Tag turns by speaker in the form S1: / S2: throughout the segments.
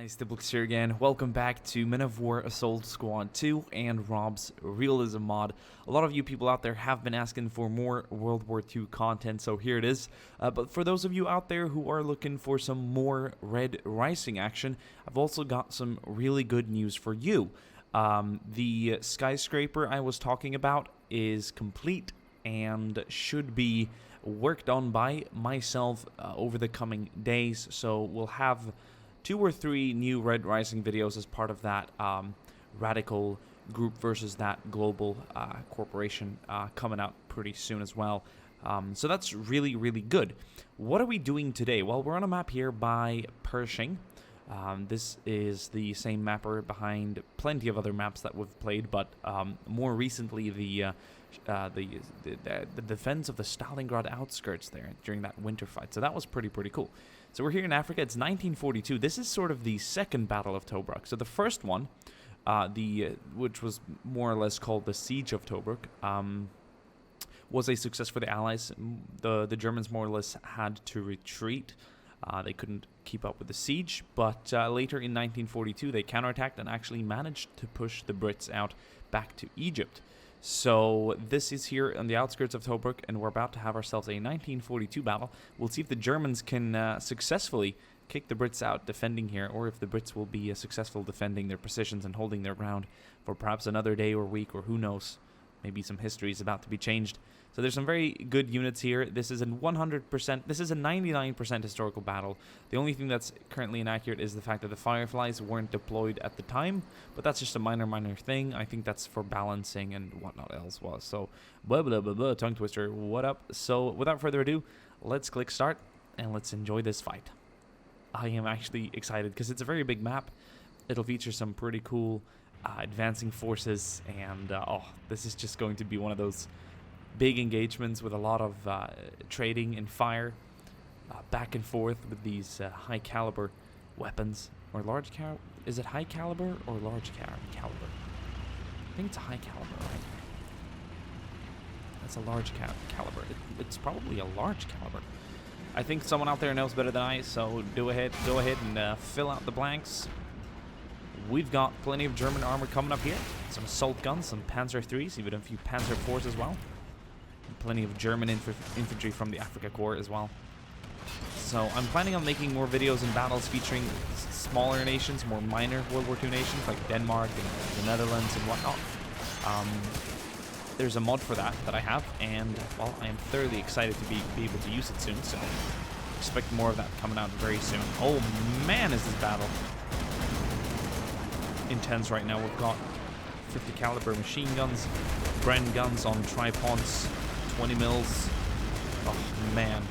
S1: Guys, Tobruk here again. Welcome back to Men of War Assault Squad 2 and RobZ Realism mod. A lot of you people out there have been asking for more World War II content, so here it is. But for those of you out there who are looking for some more Red Rising action, I've also got some really good news for you. The skyscraper I was talking about is complete and should be worked on by myself over the coming days, so we'll have 2 or 3 new Red Rising videos as part of that radical group versus that global corporation coming out pretty soon as well. So that's really, really good. What are we doing today? Well, we're on a map here by Pershing. This is the same mapper behind plenty of other maps that we've played, but more recently the defense of the Stalingrad outskirts there during that winter fight. So that was pretty cool. So we're here in Africa. It's 1942. This is sort of the second Battle of Tobruk. So the first one, which was more or less called the Siege of Tobruk, was a success for the Allies. The Germans more or less had to retreat. They couldn't keep up with the siege, but later in 1942 they counterattacked and actually managed to push the Brits out back to Egypt. So this is here on the outskirts of Tobruk, and we're about to have ourselves a 1942 battle. We'll see if the Germans can successfully kick the Brits out defending here, or if the Brits will be successful defending their positions and holding their ground for perhaps another day or week, or who knows. Maybe some history is about to be changed. So there's some very good units here. This is a 100%, this is a 99% historical battle. The only thing that's currently inaccurate is the fact that the Fireflies weren't deployed at the time, but that's just a minor thing. I think that's for balancing and whatnot else was. So, tongue twister, what up? So without further ado, let's click start and let's enjoy this fight. I am actually excited because it's a very big map. It'll feature some pretty cool advancing forces, and this is just going to be one of those big engagements with a lot of trading and fire back and forth with these high caliber weapons, or large caliber. Is it high caliber or large caliber? I think it's a high caliber, right? That's a large caliber. It's probably a large caliber. I think someone out there knows better than I, so go ahead and fill out the blanks. We've got plenty of German armor coming up here. Some assault guns, some Panzer IIIs, even a few Panzer IVs as well. And plenty of German infantry from the Afrika Corps as well. So I'm planning on making more videos and battles featuring smaller nations, more minor World War II nations like Denmark and the Netherlands and whatnot. There's a mod for that I have, and well, I am thoroughly excited to be able to use it soon. So expect more of that coming out very soon. Oh man, is this battle intense right now. We've got 50 caliber machine guns, Bren guns on tripods, 20 mils. Oh man.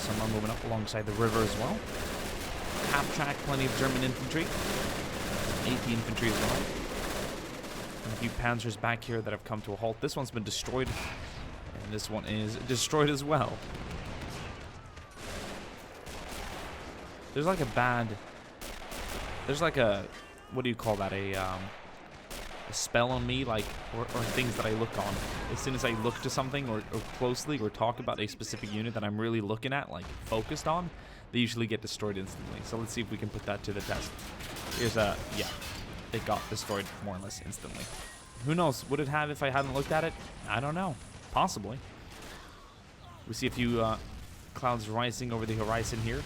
S1: Some are moving up alongside the river as well. Half track, plenty of German infantry. 80 infantry as well. And a few panzers back here that have come to a halt. This one's been destroyed, and this one is destroyed as well. There's like a what do you call that? A spell on me, like, or things that I look on. As soon as I look to something or closely or talk about a specific unit that I'm really looking at, like focused on, they usually get destroyed instantly. So let's see if we can put that to the test. Here's yeah, it got destroyed more or less instantly. Who knows? Would it have if I hadn't looked at it? I don't know. Possibly. We see a few clouds rising over the horizon here.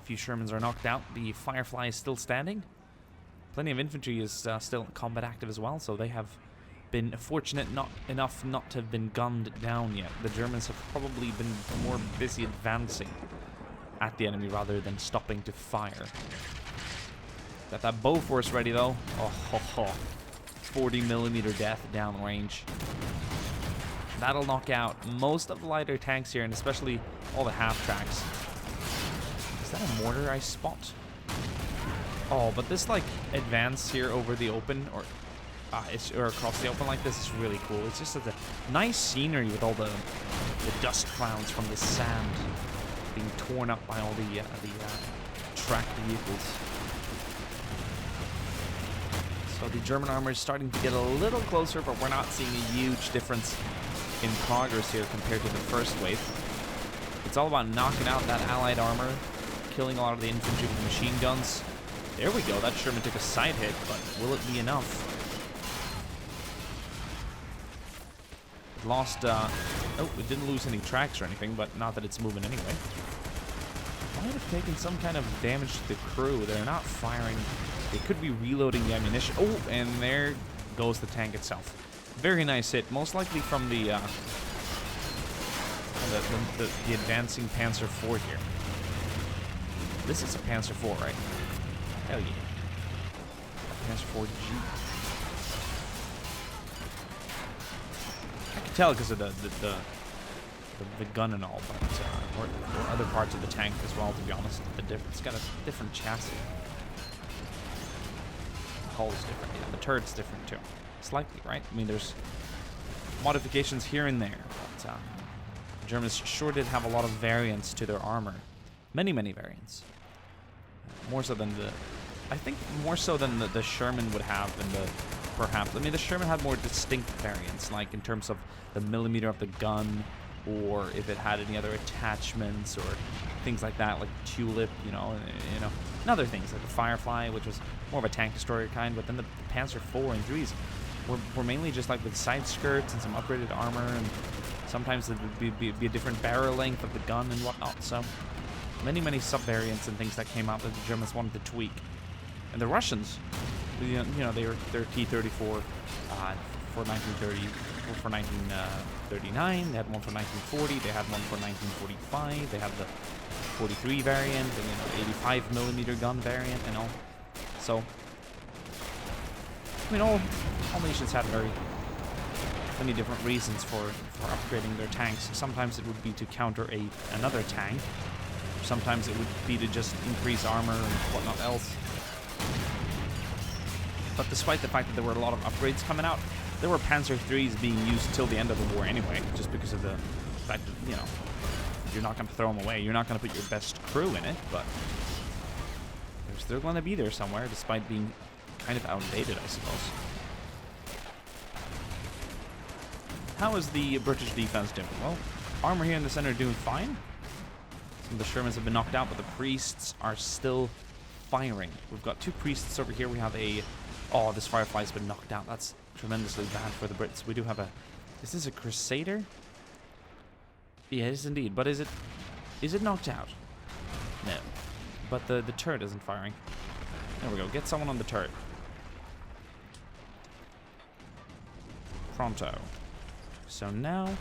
S1: A few Shermans are knocked out. The Firefly is still standing. Plenty of infantry is still combat active as well, so they have been fortunate enough not to have been gunned down yet. The Germans have probably been more busy advancing at the enemy rather than stopping to fire. Got that bow force ready though. Oh, 40mm death downrange. That'll knock out most of the lighter tanks here, and especially all the half tracks. Is that a mortar I spot? Oh, but this like advance here over the open or across the open like this is really cool. It's just such a nice scenery with all the dust clouds from the sand. being torn up by all the tracked vehicles. So the German armor is starting to get a little closer, but we're not seeing a huge difference in progress here compared to the first wave. It's all about knocking out that Allied armor, killing a lot of the infantry with machine guns. There we go, that Sherman took a side hit, but will it be enough? Lost, oh, it didn't lose any tracks or anything, but not that it's moving anyway. Might have taken some kind of damage to the crew. They're not firing. They could be reloading the ammunition. Oh, and there goes the tank itself. Very nice hit, most likely from the advancing Panzer IV here. This is a Panzer IV, right? Hell yeah. Panzer IV G. I can tell because of the gun and all, but or other parts of the tank as well. To be honest, it's got a different chassis. The hull is different. Yeah, the turret's different too, slightly, right? I mean, there's modifications here and there, but the Germans sure did have a lot of variants to their armor. Many variants. More so than I think more so than the Sherman would have than perhaps. I mean, the Sherman had more distinct variants, like in terms of the millimeter of the gun, or if it had any other attachments or things like that, like Tulip, you know, and other things like the Firefly, which was more of a tank destroyer kind. But then the Panzer IV and IIIs were mainly just like with side skirts and some upgraded armor, and sometimes it would be a different barrel length of the gun and whatnot. So many sub-variants and things that came out that the Germans wanted to tweak. And the Russians, you know, their T-34 for 1930, for 1939. They had one for 1940. They had one for 1945. They had the 43 variant and 85 millimeter gun variant and all. So, I mean, all nations had very many different reasons for upgrading their tanks. Sometimes it would be to counter another tank. Sometimes it would be to just increase armor and whatnot else. But despite the fact that there were a lot of upgrades coming out, there were Panzer IIIs being used till the end of the war anyway, just because of the fact that, you know, you're not going to throw them away. You're not going to put your best crew in it, but they're still going to be there somewhere, despite being kind of outdated, I suppose. How is the British defense doing? Well, armor here in the center doing fine. Some of the Shermans have been knocked out, but the priests are still firing. We've got two priests over here. We have a... Oh, this Firefly's been knocked out. That's tremendously bad for the Brits. We do have a... Is this a Crusader? Yeah, it is indeed. But is it knocked out? No. But the turret isn't firing. There we go. Get someone on the turret. Pronto. So now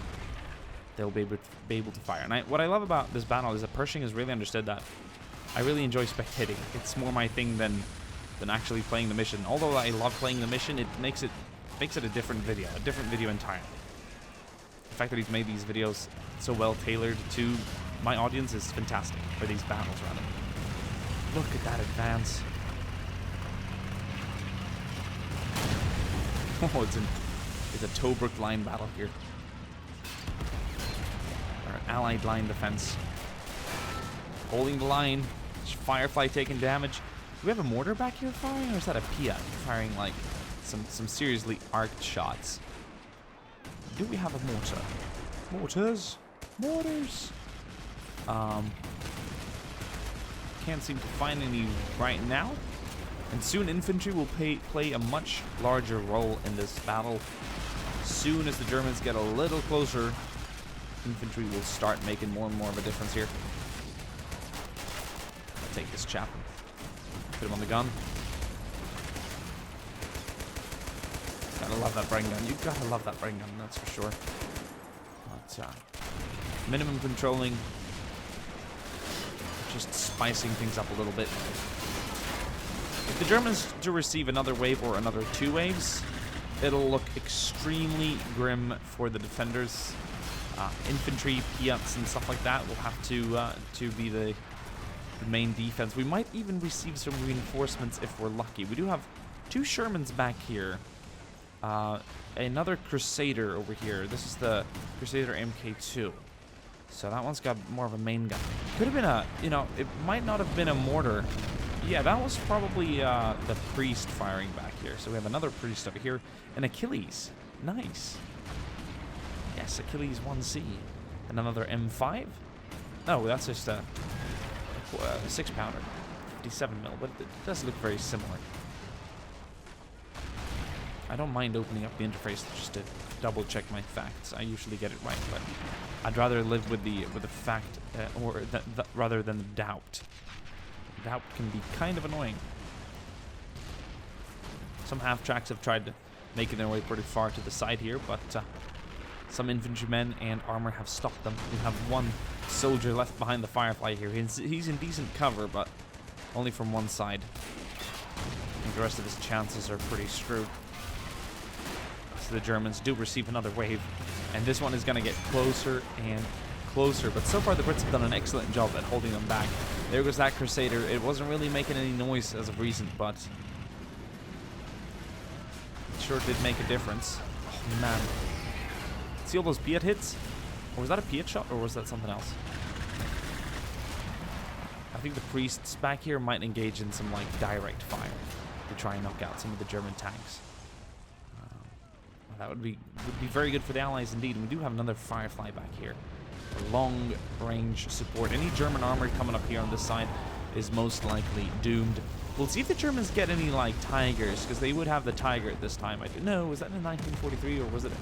S1: they'll be able to fire. And what I love about this battle is that Pershing has really understood that I really enjoy spectating. It's more my thing than actually playing the mission. Although I love playing the mission, it makes it a different video entirely. The fact that he's made these videos so well tailored to my audience is fantastic, for these battles rather. Look at that advance. Oh, it's a Tobruk line battle here. Or an Allied line defense. Holding the line. Firefly taking damage. Do we have a mortar back here firing, or is that a Piat firing like some seriously arced shots? Do we have a mortar? Mortars? Mortars? Can't seem to find any right now. And soon infantry will play a much larger role in this battle. Soon as the Germans get a little closer, infantry will start making more and more of a difference here. I'll take this chap and put him on the gun. Gotta love that brain gun. You gotta love that brain gun, that's for sure. But, minimum controlling. Just spicing things up a little bit. If the Germans do receive another wave or another two waves, it'll look extremely grim for the defenders. Infantry, Piats, and stuff like that will have to be the main defense. We might even receive some reinforcements if we're lucky. We do have two Shermans back here. Another Crusader over here. This is the Crusader MK2. So that one's got more of a main gun. Could have been a, you know, it might not have been a mortar. Yeah, that was probably the priest firing back here. So we have another priest over here. And Achilles. Nice. Yes, Achilles 1C. And another M5. No, that's just a 6-pounder. 57 mil, but it does look very similar. I don't mind opening up the interface just to double check my facts. I usually get it right, but I'd rather live with the fact rather than the doubt. Doubt can be kind of annoying. Some half-tracks have tried to make their way pretty far to the side here, but some infantrymen and armor have stopped them. We have one soldier left behind the Firefly here. He's in decent cover, but only from one side. I think the rest of his chances are pretty screwed. So the Germans do receive another wave, and this one is going to get closer and closer. But so far the Brits have done an excellent job at holding them back. There goes that Crusader. It wasn't really making any noise as of recent, but it sure did make a difference. Oh man. See all those Piat hits? Or was that a Piat shot, or was that something else? I think the priests back here might engage in some like direct fire to try and knock out some of the German tanks. That would be very good for the Allies indeed. And we do have another Firefly back here. Long range support. Any German armor coming up here on this side is most likely doomed. We'll see if the Germans get any like Tigers, because they would have the Tiger at this time. I don't know. Was that in 1943 or was it?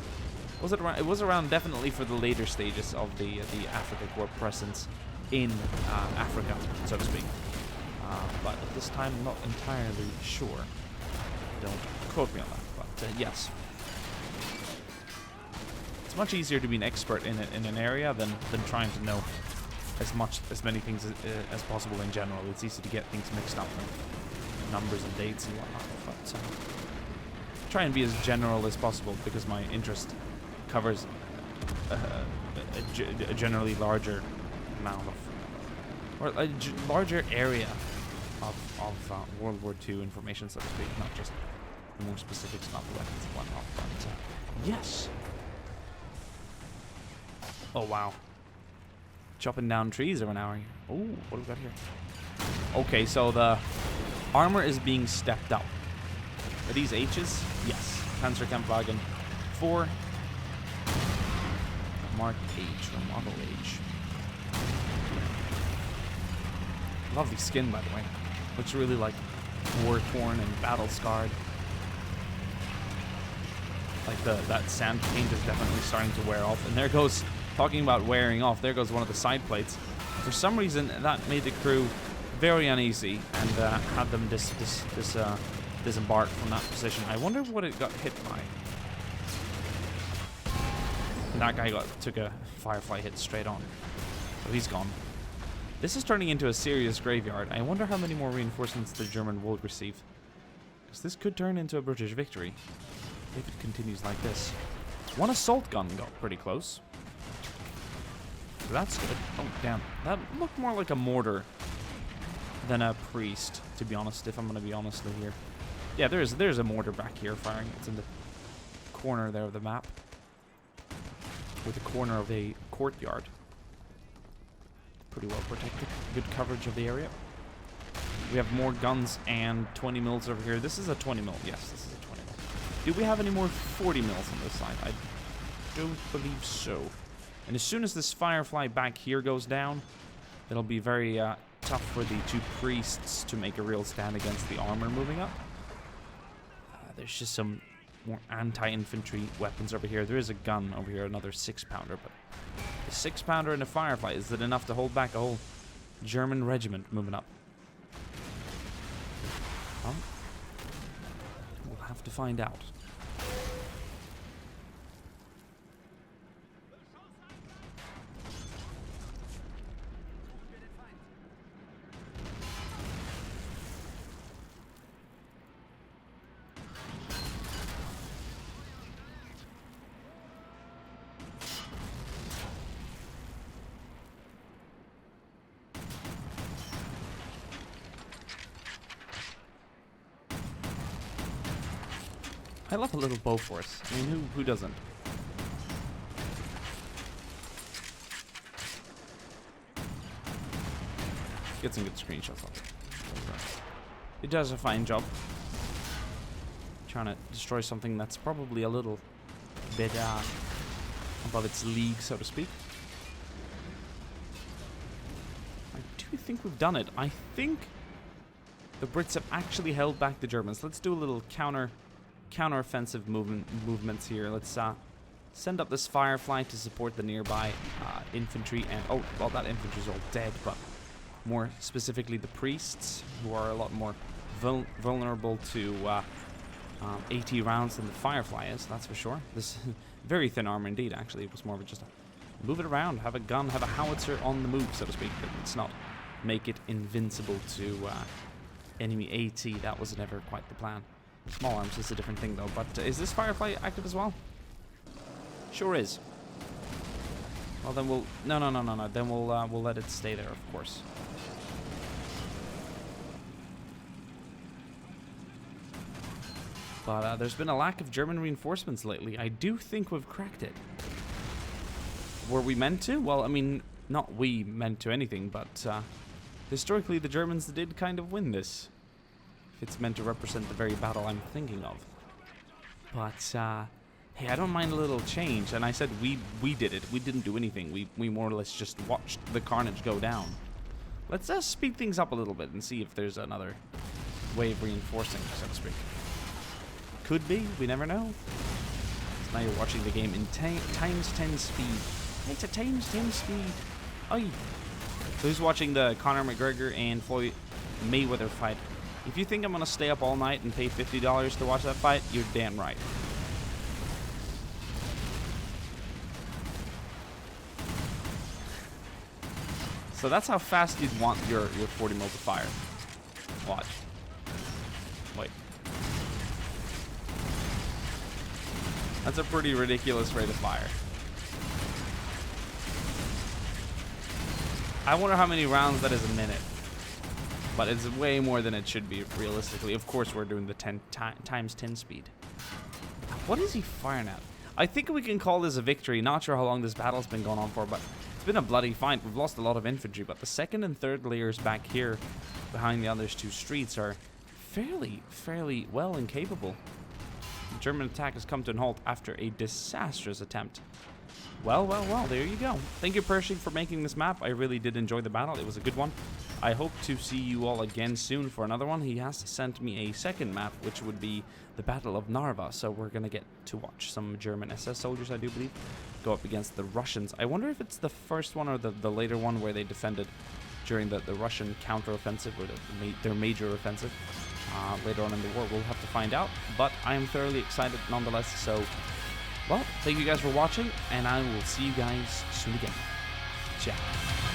S1: Was it around? It was around definitely for the later stages of the Africa Corps presence in Africa, so to speak. But at this time, I'm not entirely sure. Don't quote me on that. But yes. It's much easier to be an expert in an area than trying to know as many things as possible in general. It's easy to get things mixed up with numbers and dates and whatnot. But try and be as general as possible because my interest covers a generally larger amount of, or a larger area of World War II information, so to speak, not just the more specifics about the weapons and whatnot. But yes. Oh, wow. Chopping down trees over an hour. Oh, what do we got here? Okay, so the armor is being stepped up. Are these H's? Yes. Panzerkampfwagen 4. Mark H, or Model H. Lovely skin, by the way. Looks really, like, war-torn and battle-scarred. Like, that sand paint is definitely starting to wear off. And there goes... Talking about wearing off, there goes one of the side plates. For some reason, that made the crew very uneasy and had them disembark from that position. I wonder what it got hit by. And that guy took a Firefly hit straight on. So he's gone. This is turning into a serious graveyard. I wonder how many more reinforcements the German will receive. Because this could turn into a British victory if it continues like this. One assault gun got pretty close. So that's good. Oh, damn. That looked more like a mortar than a priest, to be honest, if I'm going to be honest with here. Yeah, there's a mortar back here firing. It's in the corner there of the map. With the corner of a courtyard. Pretty well protected. Good coverage of the area. We have more guns and 20 mils over here. This is a 20 mil. Yes, this is a 20 mil. Do we have any more 40 mils on this side? I don't believe so. And as soon as this Firefly back here goes down, it'll be very tough for the two priests to make a real stand against the armor moving up. There's just some more anti-infantry weapons over here. There is a gun over here, another 6-pounder, but a 6-pounder and a Firefly, is it enough to hold back a whole German regiment moving up? Well, we'll have to find out. I love a little bow force. I mean, who doesn't? get some good screenshots of it. It does a fine job. Trying to destroy something that's probably a little bit above its league, so to speak. I do think we've done it. I think the Brits have actually held back the Germans. Let's do a little counter-offensive movements here. Let's send up this Firefly to support the nearby infantry. And oh, well, that infantry's all dead, but more specifically the priests, who are a lot more vulnerable to 80 rounds than the Firefly is, that's for sure. This very thin armor indeed, actually. It was more of just a move it around, have a gun, have a howitzer on the move, so to speak. But it's not make it invincible to enemy AT. That was never quite the plan. Small arms is a different thing, though. But is this Firefly active as well? Sure is. Well, then we'll... No. Then we'll let it stay there, of course. But there's been a lack of German reinforcements lately. I do think we've cracked it. Were we meant to? Well, I mean, not we meant to anything, but historically the Germans did kind of win this. If it's meant to represent the very battle I'm thinking of. But, hey, I don't mind a little change. And I said we did it. We didn't do anything. We more or less just watched the carnage go down. Let's speed things up a little bit and see if there's another way of reinforcing, so to speak. Could be, we never know. So now you're watching the game in times 10 speed. It's a times 10 speed. Oi. So who's watching the Conor McGregor and Floyd Mayweather fight? If you think I'm gonna stay up all night and pay $50 to watch that fight, you're damn right. So that's how fast you'd want your 40 mil to fire. Watch. Wait. That's a pretty ridiculous rate of fire. I wonder how many rounds that is a minute. But it's way more than it should be, realistically. Of course, we're doing the times 10 speed. What is he firing at? I think we can call this a victory. Not sure how long this battle's been going on for, but it's been a bloody fight. We've lost a lot of infantry, but the second and third layers back here behind the other two streets are fairly well and capable. The German attack has come to a halt after a disastrous attempt. Well, there you go. Thank you, Pershing, for making this map. I really did enjoy the battle. It was a good one. I hope to see you all again soon for another one. He has sent me a second map, which would be the Battle of Narva. So we're going to get to watch some German SS soldiers, I do believe, go up against the Russians. I wonder if it's the first one or the later one where they defended during the Russian counteroffensive or their major offensive. Later on in the war, we'll have to find out, but I am thoroughly excited nonetheless. So, well, thank you guys for watching, and I will see you guys soon again. Ciao.